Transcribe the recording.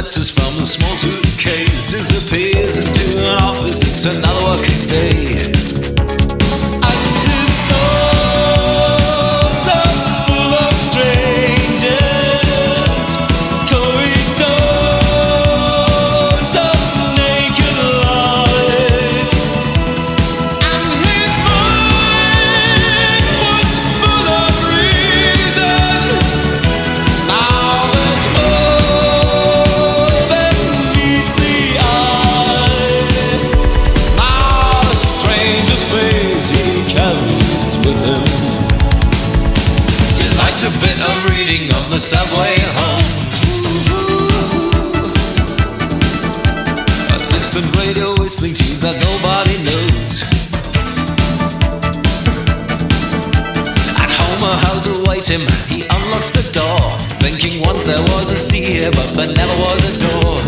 letters from a small suitcase, disappears into an office. It's another working day. And his thoughts are full of strangers, corridors of naked light, and his mind was full of reason. Now there's more than meets the eye. Now a stranger's face he carries with him. He likes a bit of reading on the subway home. A distant radio whistling tunes that nobody knows. At home a house awaits him. He unlocks the door, thinking once there was a sea here, but there never was a door.